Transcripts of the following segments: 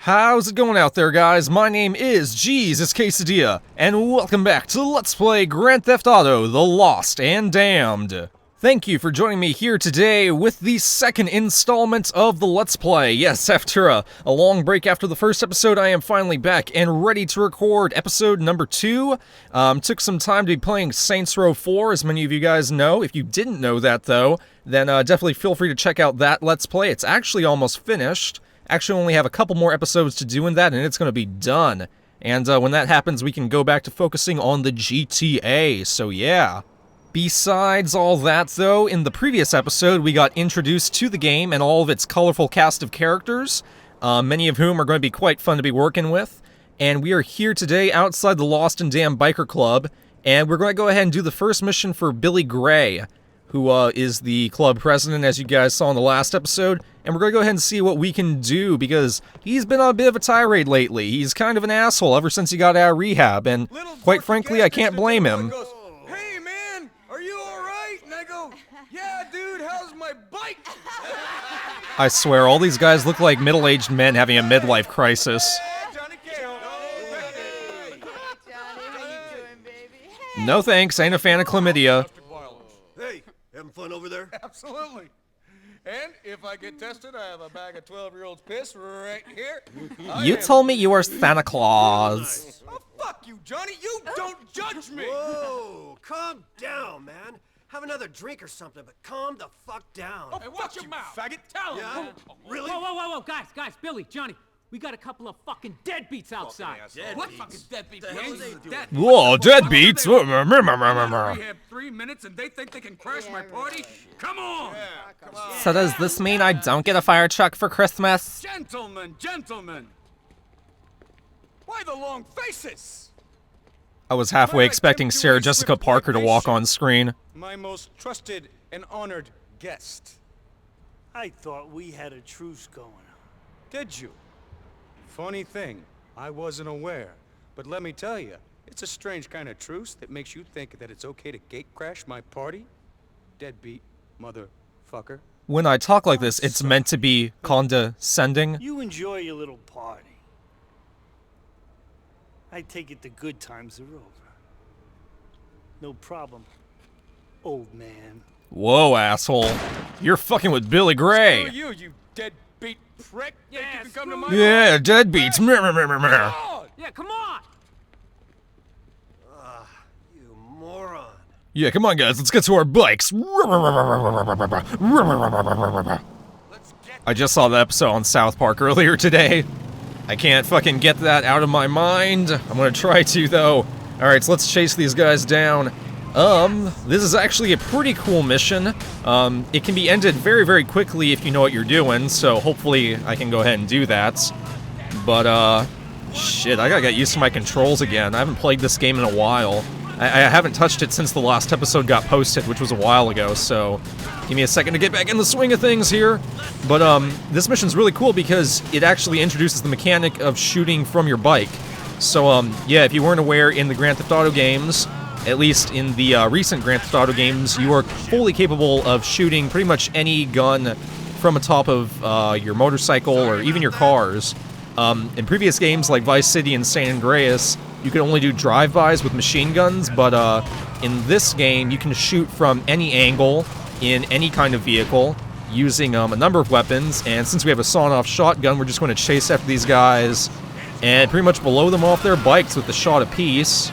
How's it going out there, guys? My name is JesusQuesadilla, and welcome back to Let's Play Grand Theft Auto: The Lost and Damned. Thank you for joining me here today with the second installment of the Let's Play. Yes, after a long break after the first episode, I am finally back and ready to record episode number 2. Took some time to be playing Saints Row 4, as many of you guys know. If you didn't know that, though, then definitely feel free to check out that Let's Play. It's actually almost finished. Actually only have a couple more episodes to do in that, and it's going to be done. And when that happens, we can go back to focusing on the GTA, so yeah. Besides all that, though, in the previous episode, we got introduced to the game and all of its colorful cast of characters, many of whom are going to be quite fun to be working with. And we are here today outside the Lost and Damned Biker Club, and we're going to go ahead and do the first mission for Billy Gray, who is the club president, as you guys saw in the last episode. And we're going to go ahead and see what we can do, because he's been on a bit of a tirade lately. He's kind of an asshole ever since he got out of rehab, and quite frankly, I can't blame him. Hey man, are you alright? And I go, yeah dude, how's my bike? I swear, all these guys look like middle-aged men having a midlife crisis. No thanks, ain't a fan of chlamydia. Hey, having fun over there? Absolutely. And if I get tested, I have a bag of 12-year-old's piss right here. You told me you were Santa Claus. Oh, fuck you, Johnny. You don't judge me. Whoa, calm down, man. Have another drink or something, but calm the fuck down. Oh, hey, watch your mouth, faggot. Tell him. Yeah? Really? Whoa, guys, Billy, Johnny, we got a couple of fucking deadbeats outside. What fucking deadbeats? Whoa, deadbeats! We have 3 minutes and they think they can crash my party? Come on! So does this mean I don't get a fire truck for Christmas? Gentlemen! Why the long faces? I was halfway expecting Sarah Jessica Parker to walk on screen. My most trusted and honored guest. I thought we had a truce going on. Did you? Funny thing, I wasn't aware. But let me tell you, it's a strange kind of truce that makes you think that it's okay to gate crash my party. Deadbeat motherfucker. When I talk like this, it's meant to be condescending. You enjoy your little party. I take it the good times are over. No problem, old man. Whoa, asshole. You're fucking with Billy Gray. Screw you, you deadbeat prick. Yeah, Think you can come to my Yeah, deadbeats. God. Yeah, come on! You moron. Yeah, come on, guys. Let's get to our bikes. I just saw the episode on South Park earlier today. I can't fucking get that out of my mind. I'm gonna try to, though. Alright, so let's chase these guys down. This is actually a pretty cool mission. It can be ended very, very quickly if you know what you're doing, so hopefully I can go ahead and do that. But, shit, I gotta get used to my controls again. I haven't played this game in a while. I haven't touched it since the last episode got posted, which was a while ago, so give me a second to get back in the swing of things here. But, this mission's really cool because it actually introduces the mechanic of shooting from your bike. So, yeah, if you weren't aware, in the Grand Theft Auto games, at least in the recent Grand Theft Auto games, you are fully capable of shooting pretty much any gun from atop of your motorcycle or even your cars. In previous games like Vice City and San Andreas, you could only do drive-bys with machine guns, but in this game, you can shoot from any angle in any kind of vehicle using a number of weapons, and since we have a sawn-off shotgun, we're just going to chase after these guys and pretty much blow them off their bikes with a shot apiece.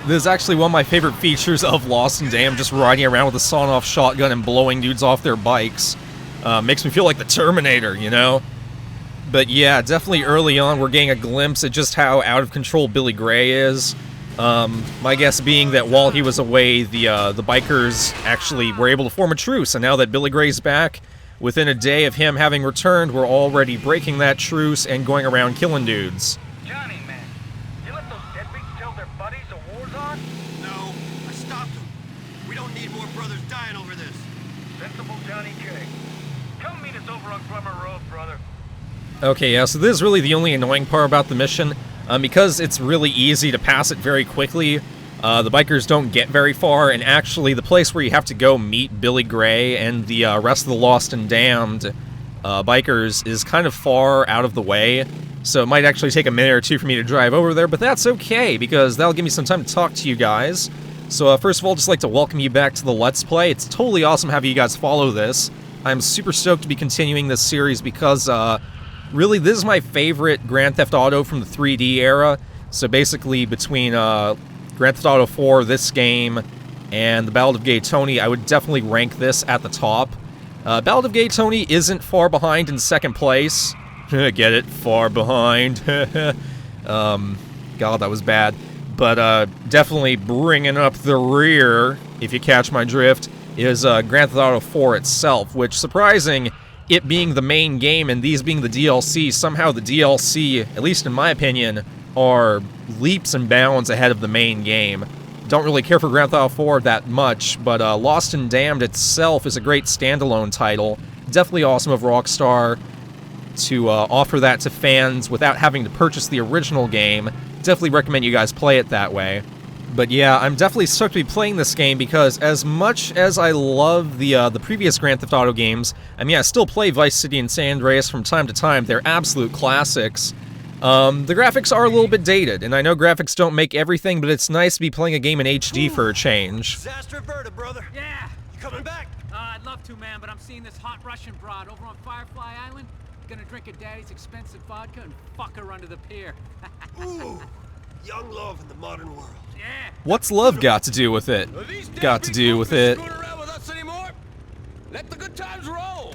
This is actually one of my favorite features of Lost and Damned, just riding around with a sawn-off shotgun and blowing dudes off their bikes. Makes me feel like the Terminator, you know? But yeah, definitely early on we're getting a glimpse at just how out of control Billy Gray is. My guess being that while he was away, the bikers actually were able to form a truce, and now that Billy Gray's back, within a day of him having returned, we're already breaking that truce and going around killing dudes. Johnny, man, you let those deadbeats tell their buddies the war's on? No, I stopped them. We don't need more brothers dying over this. Sensible Johnny J. Come meet us over on Plummer Road, brother. Okay, yeah, so this is really the only annoying part about the mission. Because it's really easy to pass it very quickly, the bikers don't get very far, and actually the place where you have to go meet Billy Gray and the rest of the Lost and Damned bikers is kind of far out of the way. so it might actually take a minute or two for me to drive over there, but that's okay, because that'll give me some time to talk to you guys. So first of all, just like to welcome you back to the Let's Play. It's totally awesome having you guys follow this. I'm super stoked to be continuing this series because, really, this is my favorite Grand Theft Auto from the 3D era. So basically, between Grand Theft Auto 4, this game, and the Ballad of Gay Tony, I would definitely rank this at the top. Ballad of Gay Tony isn't far behind in second place. Get it? Far behind. God, that was bad. But definitely bringing up the rear, if you catch my drift, is Grand Theft Auto 4 itself, which, surprising, it being the main game and these being the DLC, somehow the DLC, at least in my opinion, are leaps and bounds ahead of the main game. Don't really care for Grand Theft Auto 4 that much, but Lost and Damned itself is a great standalone title. Definitely awesome of Rockstar to offer that to fans without having to purchase the original game. Definitely recommend you guys play it that way. But yeah, I'm definitely stoked to be playing this game because as much as I love the previous Grand Theft Auto games, I mean, I still play Vice City and San Andreas from time to time. They're absolute classics. The graphics are a little bit dated, and I know graphics don't make everything, but it's nice to be playing a game in HD for a change. Disaster averted, brother. Yeah. You coming back? I'd love to, man, but I'm seeing this hot Russian broad over on Firefly Island. Gonna drink her daddy's expensive vodka and fuck her under the pier. Ooh, young love in the modern world. Yeah. What's love got to do with it? Got to do with it. Let the good times roll.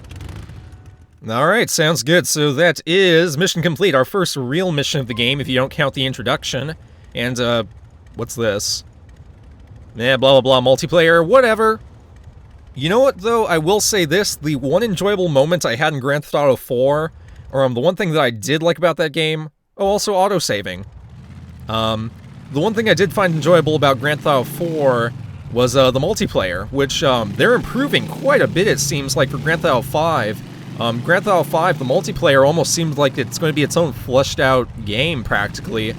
Alright, sounds good. So that is mission complete, our first real mission of the game, if you don't count the introduction. And, what's this? Yeah, blah blah blah, multiplayer, whatever. You know what, though? I will say this, the one enjoyable moment I had in Grand Theft Auto 4, or the one thing that I did like about that game, also autosaving. The one thing I did find enjoyable about Grand Theft Auto 4 was the multiplayer, which they're improving quite a bit, it seems like, for Grand Theft Auto 5. Grand Theft Auto 5, the multiplayer almost seems like it's going to be its own fleshed out game, practically.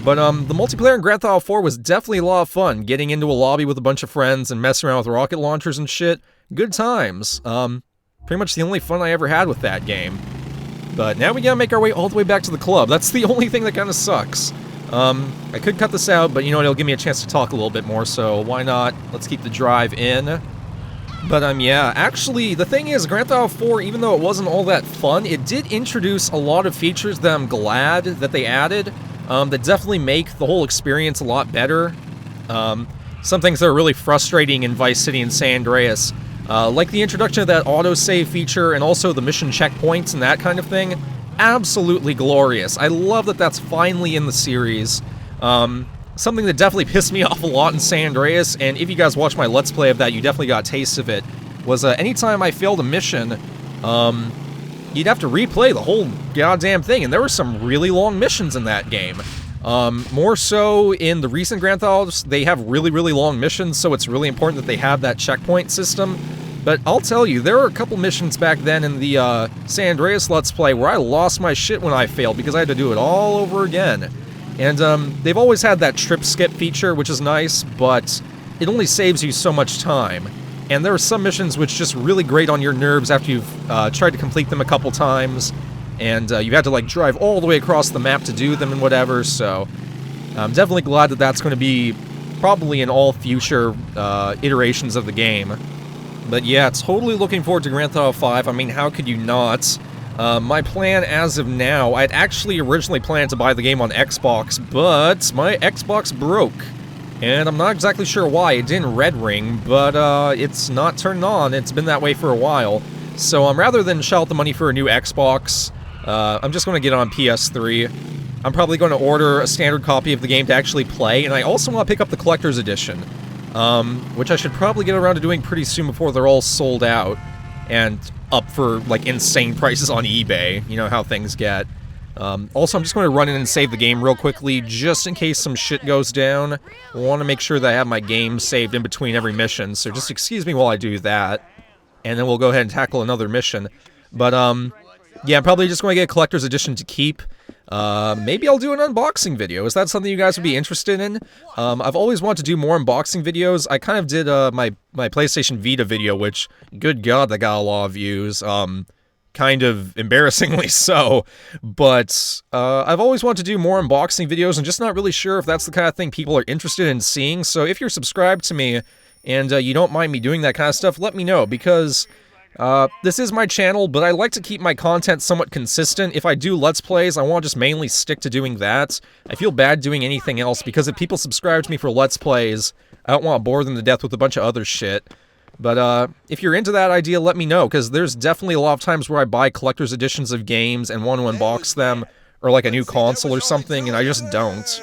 But the multiplayer in Grand Theft Auto 4 was definitely a lot of fun, getting into a lobby with a bunch of friends and messing around with rocket launchers and shit. Good times. Pretty much the only fun I ever had with that game. But now we gotta make our way all the way back to the club. That's the only thing that kind of sucks. I could cut this out, but you know what, it'll give me a chance to talk a little bit more, so why not? Let's keep the drive in. But, yeah, actually, the thing is, Grand Theft Auto 4, even though it wasn't all that fun, it did introduce a lot of features that I'm glad that they added, that definitely make the whole experience a lot better. Some things that are really frustrating in Vice City and San Andreas, like the introduction of that autosave feature and also the mission checkpoints and that kind of thing. Absolutely glorious. I love that that's finally in the series. Something that definitely pissed me off a lot in San Andreas, and if you guys watch my Let's Play of that, you definitely got a taste of it, was anytime I failed a mission, you'd have to replay the whole goddamn thing, and there were some really long missions in that game. More so in the recent Grand Theft Autos, they have really, really long missions, so it's really important that they have that checkpoint system. But I'll tell you, there were a couple missions back then in the San Andreas Let's Play where I lost my shit when I failed because I had to do it all over again. And they've always had that trip skip feature, which is nice, but it only saves you so much time. And there are some missions which just really grate on your nerves after you've tried to complete them a couple times, and you've had to like drive all the way across the map to do them and whatever, so I'm definitely glad that that's going to be probably in all future iterations of the game. But yeah, totally looking forward to Grand Theft Auto 5. I mean, how could you not? My plan as of now, I'd actually originally planned to buy the game on Xbox, but my Xbox broke. And I'm not exactly sure why. It didn't red ring, but it's not turned on. It's been that way for a while. So rather than shell out the money for a new Xbox, I'm just going to get it on PS3. I'm probably going to order a standard copy of the game to actually play, and I also want to pick up the Collector's Edition, which I should probably get around to doing pretty soon before they're all sold out and up for, like, insane prices on eBay. You know how things get. Also, I'm just going to run in and save the game real quickly, just in case some shit goes down. I want to make sure that I have my game saved in between every mission, so just excuse me while I do that. And then we'll go ahead and tackle another mission. But, yeah, I'm probably just going to get a Collector's Edition to keep. Maybe I'll do an unboxing video. Is that something you guys would be interested in? I've always wanted to do more unboxing videos. I kind of did, my PlayStation Vita video, which, good God, that got a lot of views. kind of embarrassingly so, but I've always wanted to do more unboxing videos and just not really sure if that's the kind of thing people are interested in seeing, so if you're subscribed to me and you don't mind me doing that kind of stuff, let me know, because this is my channel, but I like to keep my content somewhat consistent. If I do Let's Plays, I want to just mainly stick to doing that. I feel bad doing anything else, because if people subscribe to me for Let's Plays, I don't want to bore them to death with a bunch of other shit. But if you're into that idea, let me know, because there's definitely a lot of times where I buy collector's editions of games and want to unbox them, or like a new console or something, and I just don't.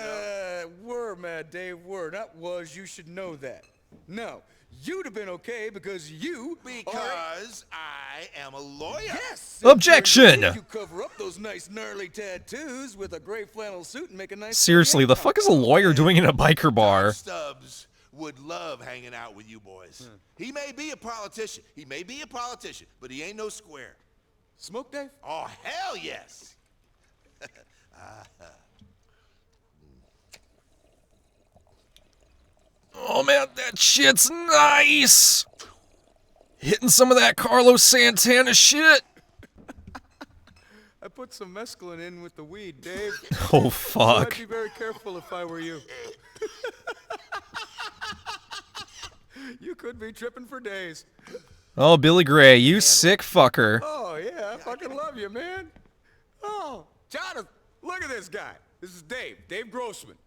Word, man, Dave, word. That was, you should know that. No, you'd have been okay because you Because I am a lawyer. Yes! Objection! You cover up those nice gnarly tattoos with a gray flannel suit and make a nice... Seriously, the fuck is a lawyer doing in a biker bar? Stubbs would love hanging out with you boys. He may be a politician. But he ain't no square. Smoke, Dave? Oh, hell yes. Oh man, that shit's nice! Hitting some of that Carlos Santana shit! I put some mescaline in with the weed, Dave. Oh So fuck. I'd be very careful if I were you. You could be tripping for days. Oh, Billy Gray, you sick fucker. Oh, yeah, I fucking love you, man. Oh, Jonathan, look at this guy. This is Dave Grossman.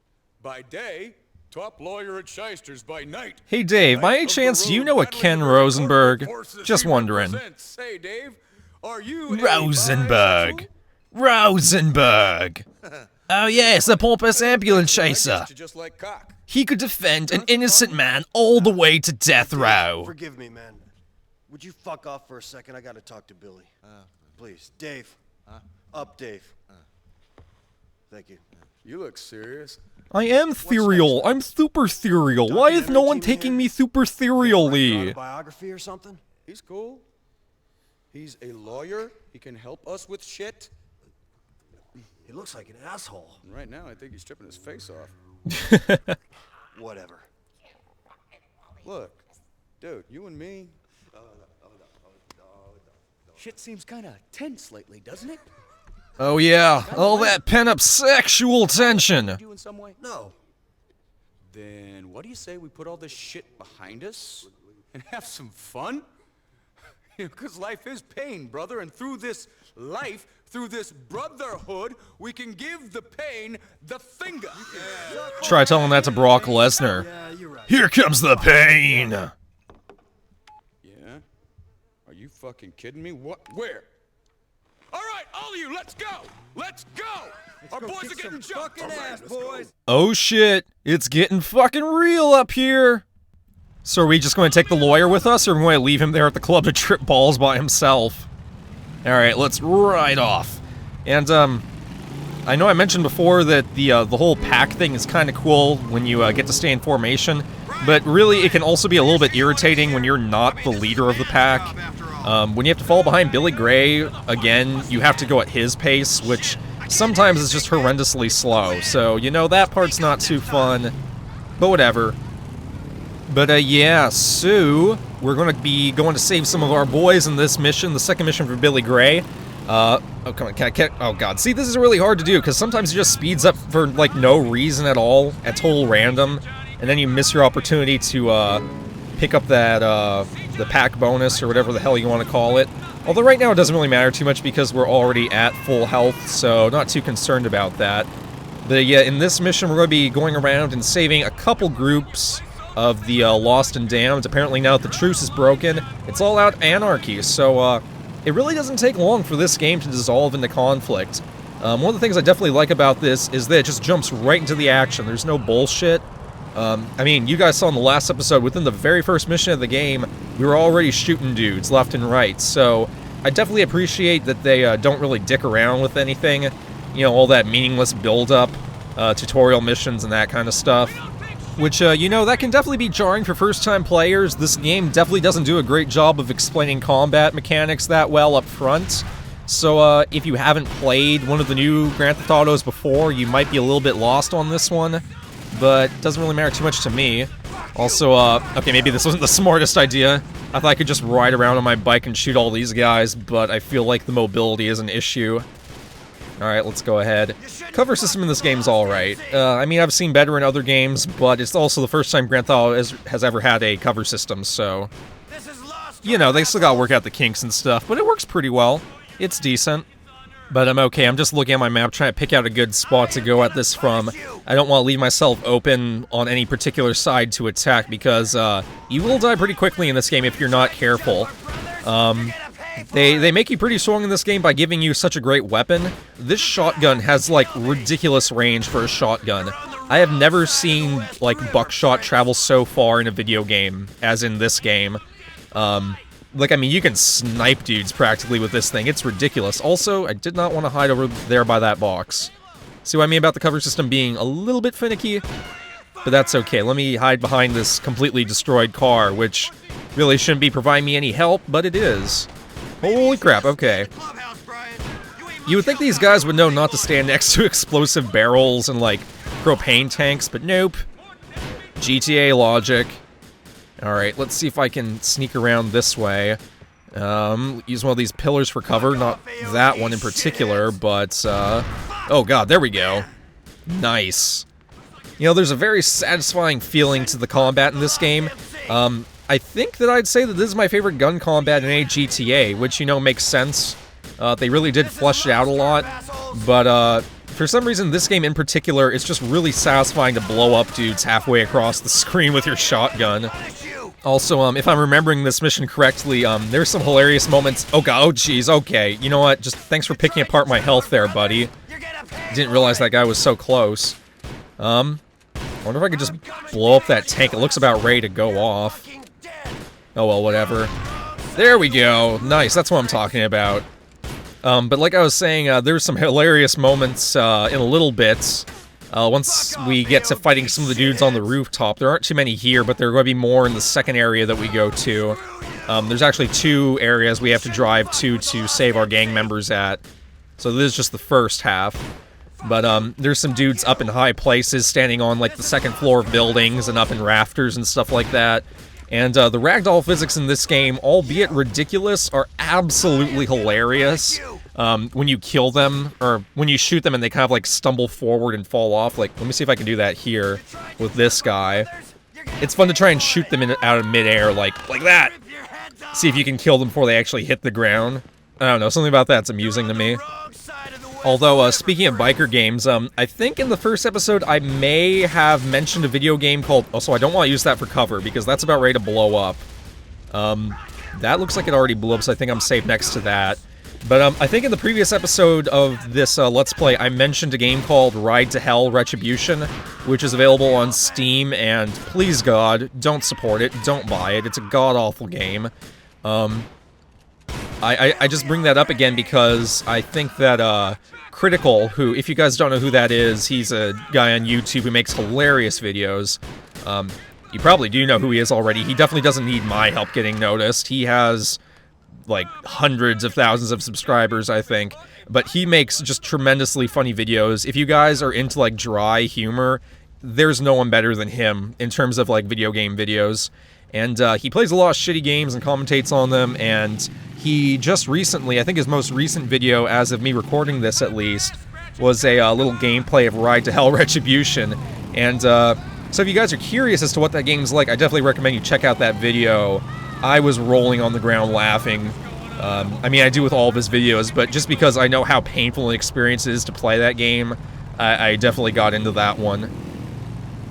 By day, top lawyer at Shysters. By night. Hey Dave, by any chance do you know a Ken Rosenberg? Just wondering. Say, Dave, are you Rosenberg. Rosenberg. Oh yes, the pompous ambulance chaser. Just like cock. He could defend an innocent man all the way to death row. Forgive me, man. Would you fuck off for a second? I gotta talk to Billy. Please. Dave. Up, Dave. Thank you. You look serious. I am ethereal. I'm super ethereal. Why is no one taking me super ethereally? Biography or something? He's cool. He's a lawyer. He can help us with shit. He looks like an asshole. And right now, I think he's stripping his face off. Whatever. Look, dude, you and me. Shit seems kind of tense lately, doesn't it? Oh yeah, all that pent-up sexual tension. You in some way? No. Then what do you say we put all this shit behind us and have some fun? Because life is pain, brother, and through this life, through this brotherhood, we can give the pain the finger. Try telling that to Brock Lesnar. Yeah, you're right. Here comes the pain. Yeah? Are you fucking kidding me? What? Where? All right, all of you, let's go! Let's go! Our boys are getting jumped! Fucking ass, boys! Oh shit, it's getting fucking real up here. So are we just going to take the lawyer with us, or are we going to leave him there at the club to trip balls by himself? Alright, let's ride off. And, I know I mentioned before that the whole pack thing is kind of cool when you get to stay in formation, but really it can also be a little bit irritating when you're not the leader of the pack. When you have to fall behind Billy Gray, again, you have to go at his pace, which sometimes is just horrendously slow. So, you know, that part's not too fun, but whatever. But, yeah, so we're going to be going to save some of our boys in this mission, the second mission for Billy Gray. Oh, come on, oh god, see, this is really hard to do, because sometimes it just speeds up for, like, no reason at all, at total random, and then you miss your opportunity to, pick up that, the pack bonus, or whatever the hell you want to call it. Although right now it doesn't really matter too much, because we're already at full health, so not too concerned about that. But yeah, in this mission we're going to be going around and saving a couple groups of the Lost and Damned. Apparently now that the truce is broken, it's all out anarchy, so it really doesn't take long for this game to dissolve into conflict. One of the things I definitely like about this is that it just jumps right into the action. There's no bullshit. I mean, you guys saw in the last episode, within the very first mission of the game, we were already shooting dudes left and right, so I definitely appreciate that they don't really dick around with anything. You know, all that meaningless build-up, tutorial missions and that kind of stuff. Which, you know, that can definitely be jarring for first-time players. This game definitely doesn't do a great job of explaining combat mechanics that well up front. So, if you haven't played one of the new Grand Theft Autos before, you might be a little bit lost on this one. But it doesn't really matter too much to me. Also, okay, maybe this wasn't the smartest idea. I thought I could just ride around on my bike and shoot all these guys, but I feel like the mobility is an issue. Alright, let's go ahead. Cover system in this game's alright. I mean, I've seen better in other games, but it's also the first time Grand Theft Auto has ever had a cover system, so... You know, they still gotta work out the kinks and stuff, but it works pretty well. It's decent. But I'm okay, I'm just looking at my map, trying to pick out a good spot to go at this from. I don't want to leave myself open on any particular side to attack, because you will die pretty quickly in this game if you're not careful. They make you pretty strong in this game by giving you such a great weapon. This shotgun has, like, ridiculous range for a shotgun. I have never seen, like, buckshot travel so far in a video game as in this game. Like, I mean, you can snipe dudes practically with this thing. It's ridiculous. Also, I did not want to hide over there by that box. See what I mean about the cover system being a little bit finicky? But that's okay. Let me hide behind this completely destroyed car, which really shouldn't be providing me any help, but it is. Holy crap, okay. You would think these guys would know not to stand next to explosive barrels and, like, propane tanks, but nope. GTA logic. Alright, let's see if I can sneak around this way. Use one of these pillars for cover, not that one in particular, but, oh god, there we go. Nice. You know, there's a very satisfying feeling to the combat in this game. I think that I'd say that this is my favorite gun combat in a GTA, which, you know, makes sense. They really did flesh it out a lot, but, for some reason, this game in particular, it's just really satisfying to blow up dudes halfway across the screen with your shotgun. Also, if I'm remembering this mission correctly, there's some hilarious moments. Oh god, oh jeez, okay. You know what, just thanks for picking apart my health there, buddy. Didn't realize that guy was so close. I wonder if I could just blow up that tank. It looks about ready to go off. Oh well, whatever. There we go. Nice, that's what I'm talking about. But like I was saying, there's some hilarious moments in a little bit. Once we get to fighting some of the dudes on the rooftop. There aren't too many here, but there are going to be more in the second area that we go to. There's actually 2 areas we have to drive to save our gang members at. So this is just the first half. But there's some dudes up in high places, standing on like the second floor of buildings and up in rafters and stuff like that. And the ragdoll physics in this game, albeit ridiculous, are absolutely hilarious. When you kill them, or when you shoot them and they kind of like stumble forward and fall off. Like, let me see if I can do that here with this guy. It's fun to try and shoot them out of midair, like that. See if you can kill them before they actually hit the ground. I don't know, something about that's amusing to me. Although, speaking of biker games, I think in the first episode I may have mentioned a video game called... Also, I don't want to use that for cover, because that's about ready to blow up. That looks like it already blew up, so I think I'm safe next to that. But, I think in the previous episode of this, Let's Play, I mentioned a game called Ride to Hell Retribution, which is available on Steam, and please God, don't support it, don't buy it, it's a god-awful game. I just bring that up again because I think that, Critical, who, if you guys don't know who that is, he's a guy on YouTube who makes hilarious videos. You probably do know who he is already. He definitely doesn't need my help getting noticed. He has, like, hundreds of thousands of subscribers, I think. But he makes just tremendously funny videos. If you guys are into, like, dry humor, there's no one better than him in terms of, like, video game videos. And, he plays a lot of shitty games and commentates on them, and he just recently, I think his most recent video, as of me recording this at least, was a little gameplay of Ride to Hell Retribution. And, so if you guys are curious as to what that game's like, I definitely recommend you check out that video. I was rolling on the ground laughing. I mean, I do with all of his videos, but just because I know how painful an experience it is to play that game, I definitely got into that one.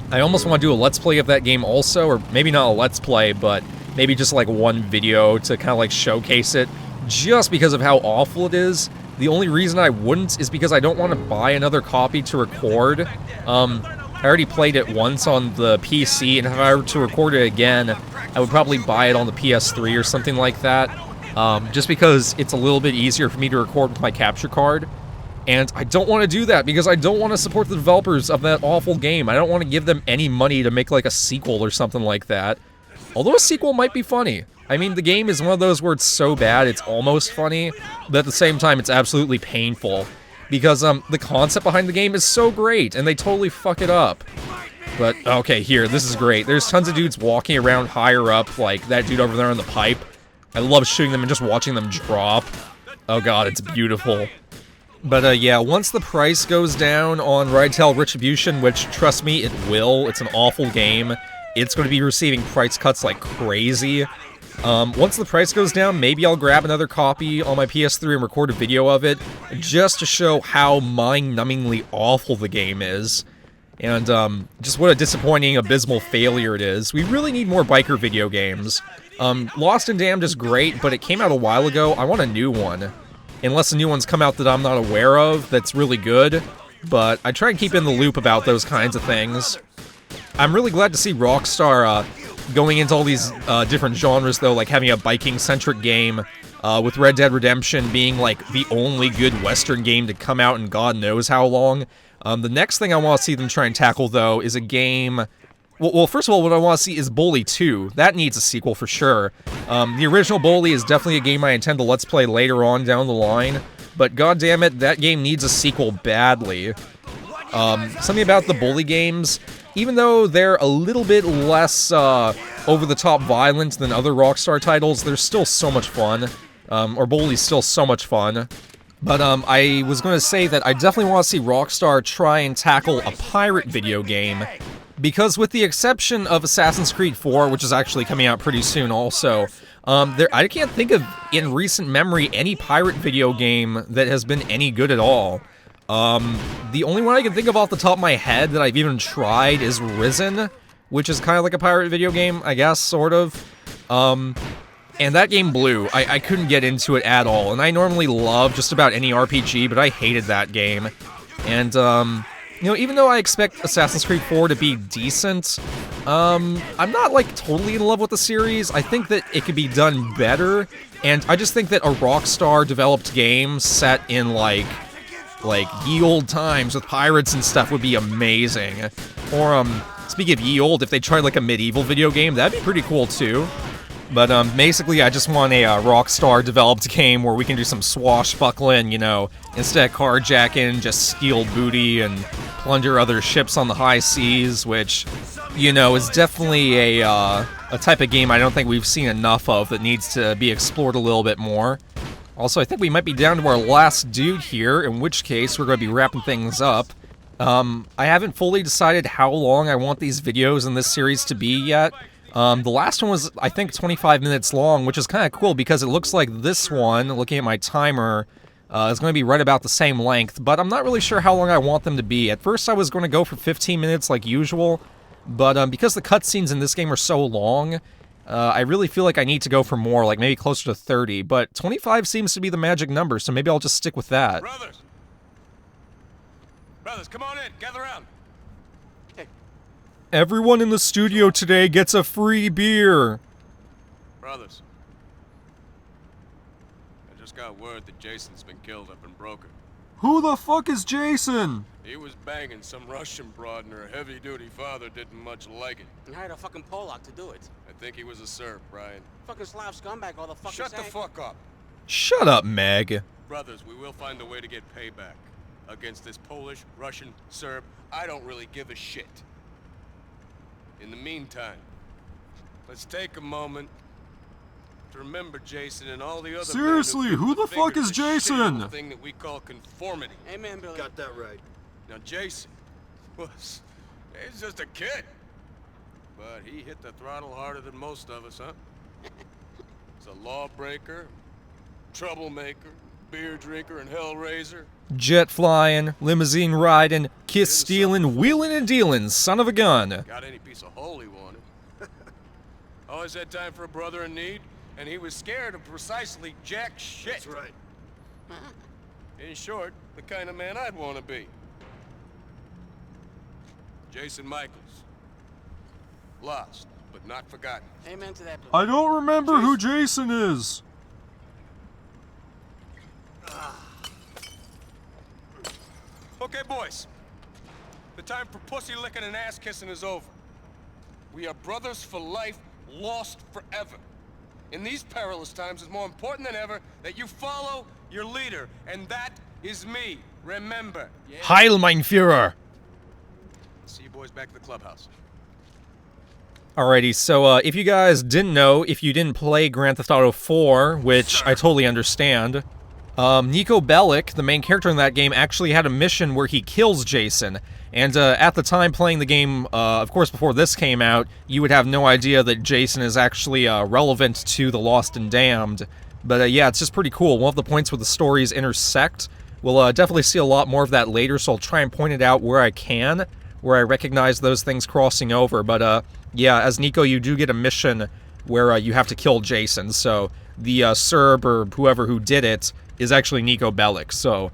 I almost want to do a Let's Play of that game also, or maybe not a Let's Play, but maybe just like one video to kind of like showcase it, just because of how awful it is. The only reason I wouldn't is because I don't want to buy another copy to record. I already played it once on the PC, and if I were to record it again, I would probably buy it on the PS3 or something like that, just because it's a little bit easier for me to record with my capture card. And I don't want to do that because I don't want to support the developers of that awful game. I don't want to give them any money to make like a sequel or something like that. Although a sequel might be funny. I mean, the game is one of those where it's so bad it's almost funny, but at the same time it's absolutely painful. Because the concept behind the game is so great, and they totally fuck it up. But, okay, here, this is great. There's tons of dudes walking around higher up, like that dude over there on the pipe. I love shooting them and just watching them drop. Oh god, it's beautiful. But, yeah, once the price goes down on Ride-Tail Retribution, which, trust me, it will, it's an awful game, it's going to be receiving price cuts like crazy. Once the price goes down, maybe I'll grab another copy on my PS3 and record a video of it, just to show how mind-numbingly awful the game is. And, just what a disappointing, abysmal failure it is. We really need more biker video games. Lost and Damned is great, but it came out a while ago. I want a new one. Unless a new one's come out that I'm not aware of, that's really good. But I try and keep in the loop about those kinds of things. I'm really glad to see Rockstar, going into all these, different genres, though, like having a biking-centric game, with Red Dead Redemption being, like, the only good Western game to come out in God knows how long. The next thing I want to see them try and tackle, though, is a game... Well, first of all, what I want to see is Bully 2. That needs a sequel for sure. The original Bully is definitely a game I intend to Let's Play later on down the line, but goddammit, that game needs a sequel badly. Something about the Bully games, even though they're a little bit less over-the-top violent than other Rockstar titles, they're still so much fun. Or Bully's still so much fun. But I was going to say that I definitely want to see Rockstar try and tackle a pirate video game. Because with the exception of Assassin's Creed 4, which is actually coming out pretty soon also, I can't think of, in recent memory, any pirate video game that has been any good at all. The only one I can think of off the top of my head that I've even tried is Risen, which is kind of like a pirate video game, I guess, sort of. And that game blew. I couldn't get into it at all, and I normally love just about any RPG, but I hated that game. And, you know, even though I expect Assassin's Creed 4 to be decent, I'm not, like, totally in love with the series. I think that it could be done better, and I just think that a Rockstar-developed game set in, like, ye olde times with pirates and stuff would be amazing. Or, speaking of ye olde, if they tried, like, a medieval video game, that'd be pretty cool, too. But, basically, I just want a Rockstar-developed game where we can do some swashbuckling, you know, instead of carjacking, just steal booty and plunder other ships on the high seas, which, you know, is definitely a type of game I don't think we've seen enough of that needs to be explored a little bit more. Also, I think we might be down to our last dude here, in which case we're going to be wrapping things up. I haven't fully decided how long I want these videos in this series to be yet. The last one was, I think, 25 minutes long, which is kind of cool because it looks like this one, looking at my timer, is going to be right about the same length, but I'm not really sure how long I want them to be. At first I was going to go for 15 minutes like usual, but because the cutscenes in this game are so long, I really feel like I need to go for more, like maybe closer to 30, but 25 seems to be the magic number, so maybe I'll just stick with that. Brothers, come on in, gather around. Everyone in the studio today gets a free beer. Brothers, I just got word that Jason's been killed up in Broker. Who the fuck is Jason? He was banging some Russian broad and her heavy-duty father didn't much like it. And hired a fucking Polak to do it. I think he was a Serb, Brian. Fucking Slav scumbag all the fucking Shut the fuck up. Shut up, Meg. Brothers, we will find a way to get payback. Against this Polish, Russian, Serb, I don't really give a shit. In the meantime, let's take a moment to remember Jason and all the other Seriously, who the fuck is Jason? Thing that we call conformity. Amen, Billy. Got that right. Now Jason he's just a kid. But he hit the throttle harder than most of us, huh? He's a lawbreaker, troublemaker, beer drinker, and hellraiser. Jet flying, limousine riding, kiss stealing, wheeling and dealing, son of a gun. Got any piece of hole he wanted. Always had time for a brother in need, and he was scared of precisely jack shit. That's right. In short, the kind of man I'd want to be. Jason Michaels. Lost, but not forgotten. Amen to that. I don't remember who Jason is. Okay, boys. The time for pussy licking and ass kissing is over. We are brothers for life, lost forever. In these perilous times, it's more important than ever that you follow your leader, and that is me. Remember. Heil, mein Führer. See you boys back. back to the clubhouse. Alrighty, so if you guys didn't know, if you didn't play Grand Theft Auto 4, which I totally understand, Niko Bellic, the main character in that game, actually had a mission where he kills Jason. And at the time playing the game, of course before this came out, you would have no idea that Jason is actually relevant to the Lost and Damned. But yeah, it's just pretty cool. One of the points where the stories intersect. We'll definitely see a lot more of that later, so I'll try and point it out where I can, where I recognize those things crossing over. But yeah, as Niko, you do get a mission where you have to kill Jason. So the Serb or whoever who did it is actually Niko Bellic. So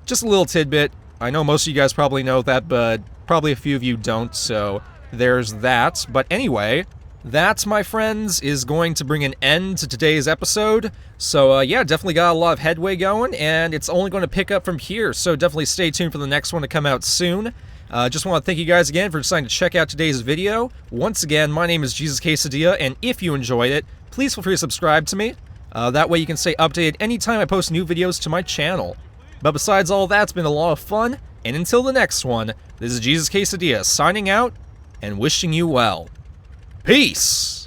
just a little tidbit. I know most of you guys probably know that, but probably a few of you don't, so there's that. But anyway, that, my friends, is going to bring an end to today's episode. So yeah, definitely got a lot of headway going, and it's only going to pick up from here, so definitely stay tuned for the next one to come out soon. Just want to thank you guys again for deciding to check out today's video. Once again, my name is JesusQuesadilla, and if you enjoyed it, please feel free to subscribe to me. That way you can stay updated anytime I post new videos to my channel. But besides all that, it's been a lot of fun, and until the next one, this is JesusQuesadilla signing out and wishing you well. Peace!